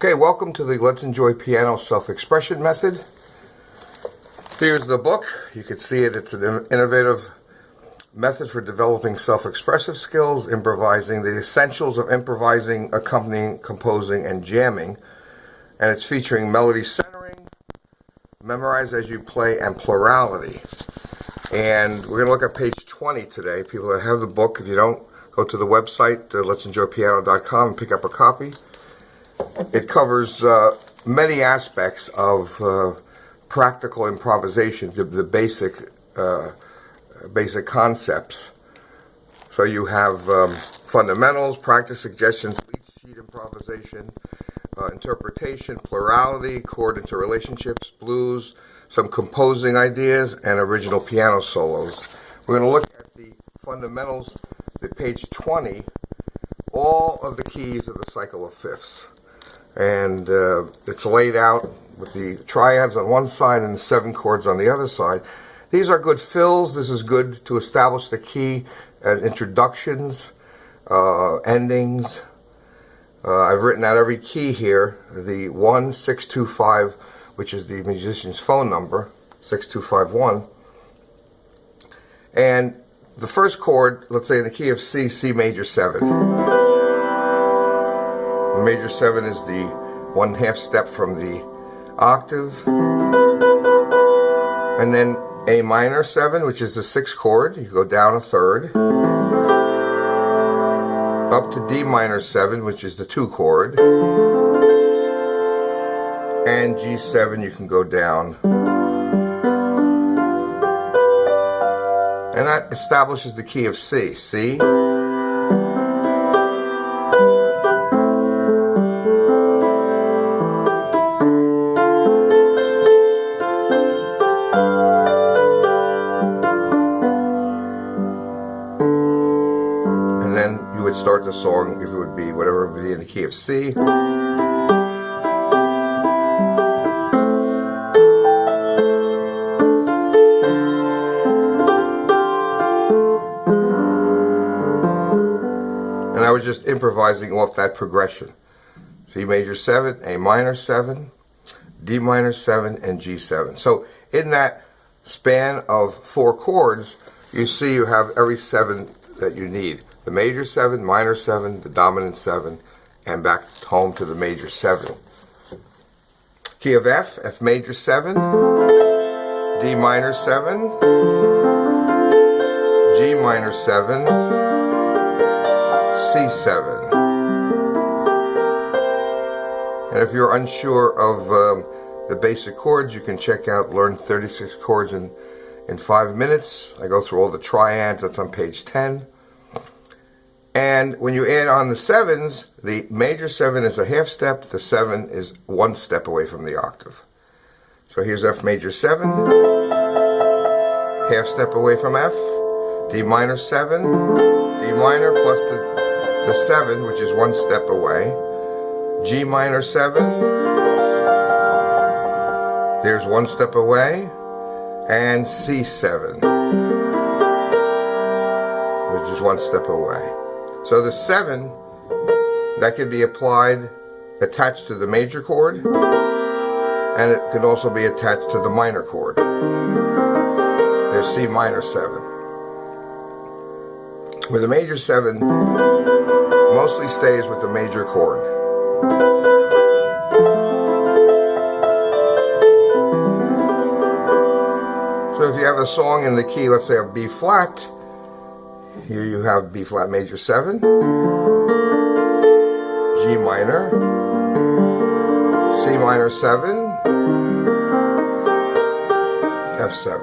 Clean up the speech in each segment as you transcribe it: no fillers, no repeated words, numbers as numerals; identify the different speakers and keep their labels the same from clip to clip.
Speaker 1: Okay, welcome to the Let's Enjoy Piano Self-Expression Method. Here's the book. You can see it. It's an innovative method for developing self-expressive skills, improvising, the essentials of improvising, accompanying, composing, and jamming. And it's featuring melody centering, memorize as you play, and plurality. And we're going to look at page 20 today. People that have the book, if you don't, go to the website, let'senjoypiano.com, and pick up a copy. It covers many aspects of practical improvisation, the basic concepts. So you have fundamentals, practice suggestions, lead sheet improvisation, interpretation, plurality, chord interrelationships, blues, some composing ideas, and original piano solos. We're going to look at the fundamentals at page 20, all of the keys of the cycle of fifths. And it's laid out with the triads on one side and the 7 chords on the other side. These are good fills. This is good to establish the key as introductions, endings. I've written out every key here. The 1625, which is the musician's phone number, 6251. And the first chord, let's say in the key of C, C major 7. Major 7 is the 1/2 step from the octave. And then A minor 7, which is the 6th chord. You go down a third. Up to D minor 7, which is the 2 chord. And G7, you can go down. And that establishes the key of C. C. Start the song if it would be whatever would be in the key of C. And I was just improvising off that progression. C major 7, A minor 7, D minor 7, and G7. So in that span of 4 chords, you see you have every 7 that you need. The major 7, minor 7, the dominant 7, and back home to the major 7. Key of F, F major 7, D minor 7, G minor 7, C7. And if you're unsure of the basic chords, you can check out Learn 36 Chords in 5 minutes. I go through all the triads, that's on page 10. And when you add on the 7s, the major 7 is a 1/2 step, the 7 is 1 step away from the octave. So here's F major 7, 1/2 step away from F, D minor 7, D minor plus the 7, which is 1 step away, G minor 7, there's 1 step away, and C7, which is 1 step away. So the 7, that can be applied, attached to the major chord, and it can also be attached to the minor chord. There's C minor 7. Where the major 7 mostly stays with the major chord. So if you have a song in the key, let's say of B flat, here you have B flat major 7, G minor, C minor 7, F7.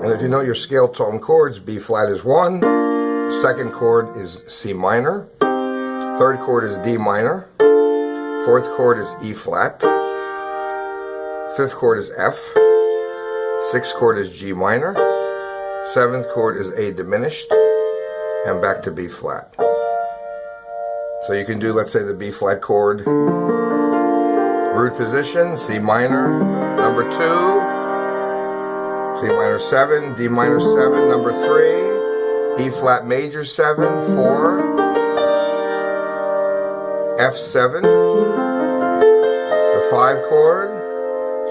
Speaker 1: And if you know your scale tone chords, B flat is 1, the 2nd chord is C minor, 3rd chord is D minor, 4th chord is E flat, 5th chord is F, 6th chord is G minor, 7th chord is A diminished, and back to B flat. So you can do, let's say, the B flat chord, root position, C minor, number 2, C minor 7, D minor 7, number 3, E flat major 7, 4, F7, the 5 chord,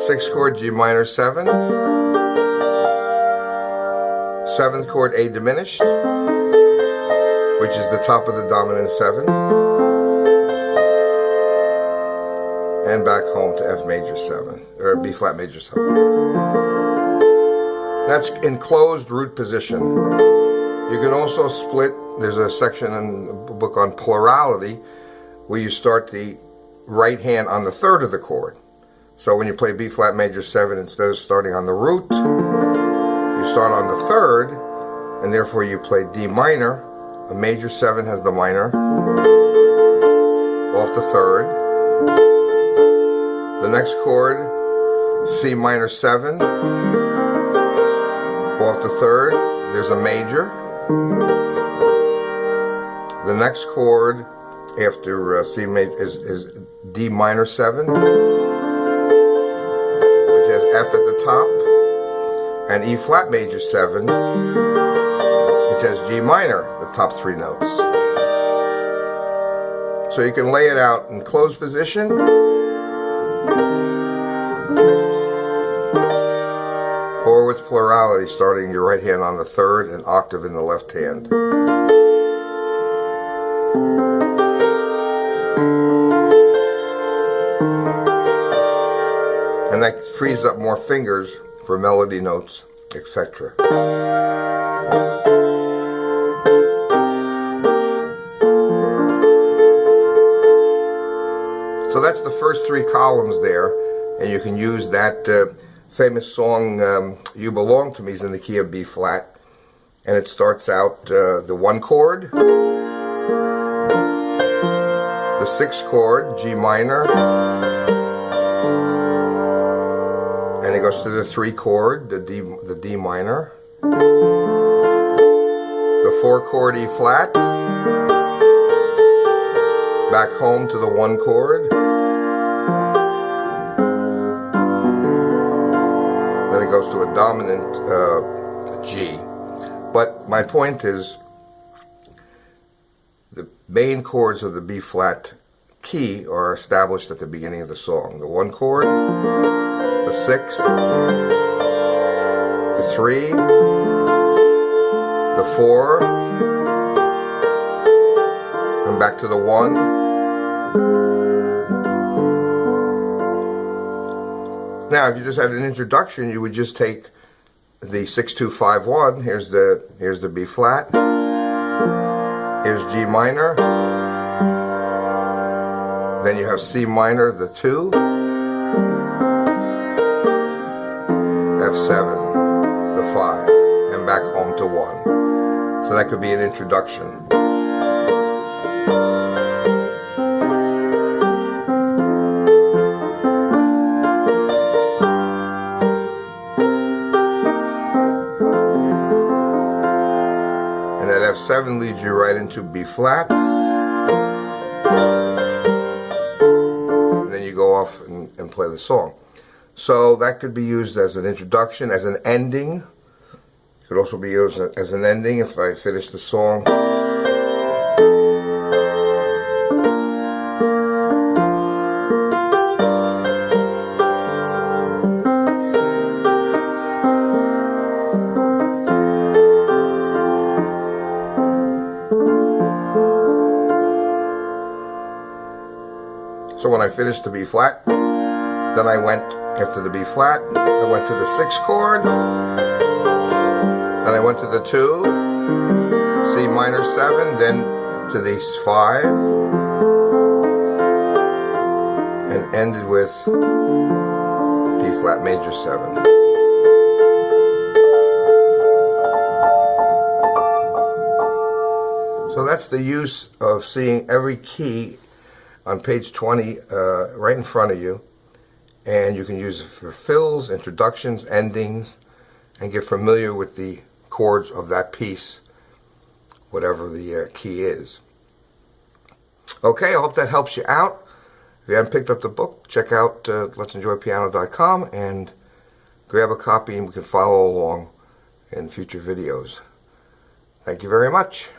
Speaker 1: 6th chord G minor 7, 7th chord A diminished, which is the top of the dominant 7, and back home to F major 7, or B flat major 7. That's in closed root position. You can also split. There's a section in the book on plurality where you start the right hand on the 3rd of the chord. So when you play B flat major 7, instead of starting on the root, you start on the 3rd, and therefore you play D minor. A major 7 has the minor off the 3rd. The next chord, C minor 7, off the 3rd, there's a major. The next chord after C major is D minor 7, which has F at the top, and E flat major 7, which has G minor, the top 3 notes. So you can lay it out in closed position, or with plurality, starting your right hand on the 3rd and octave in the left hand. And that frees up more fingers for melody notes, etc. So that's the first 3 columns there, and you can use that famous song, You Belong to Me, is in the key of B flat, and it starts out the 1 chord, the 6th chord, G minor, and it goes to the 3 chord, the D minor, the 4 chord E flat, back home to the 1 chord, then it goes to a dominant G. But my point is, the main chords of the B flat key are established at the beginning of the song. The 1 chord, the 6, the 3, the 4, and back to the 1. Now, if you just had an introduction, you would just take the 6-2-5-1. Here's the B flat. Here's G minor. Then you have C minor, the 2, F7, the 5, and back home to 1. So that could be an introduction. And that F7 leads you right into B flat. And then you go off and play the song. So that could be used as an introduction, as an ending. It could also be used as an ending if I finish the song. So when I finished the B flat, then I went, after the B flat, I went to the 6th chord, then I went to the 2, C minor 7, then to the 5, and ended with D flat major 7. So that's the use of seeing every key on page 20 right in front of you. And you can use it for fills, introductions, endings, and get familiar with the chords of that piece, whatever the key is. Okay, I hope that helps you out. If you haven't picked up the book, check out let'senjoypiano.com and grab a copy, and we can follow along in future videos. Thank you very much.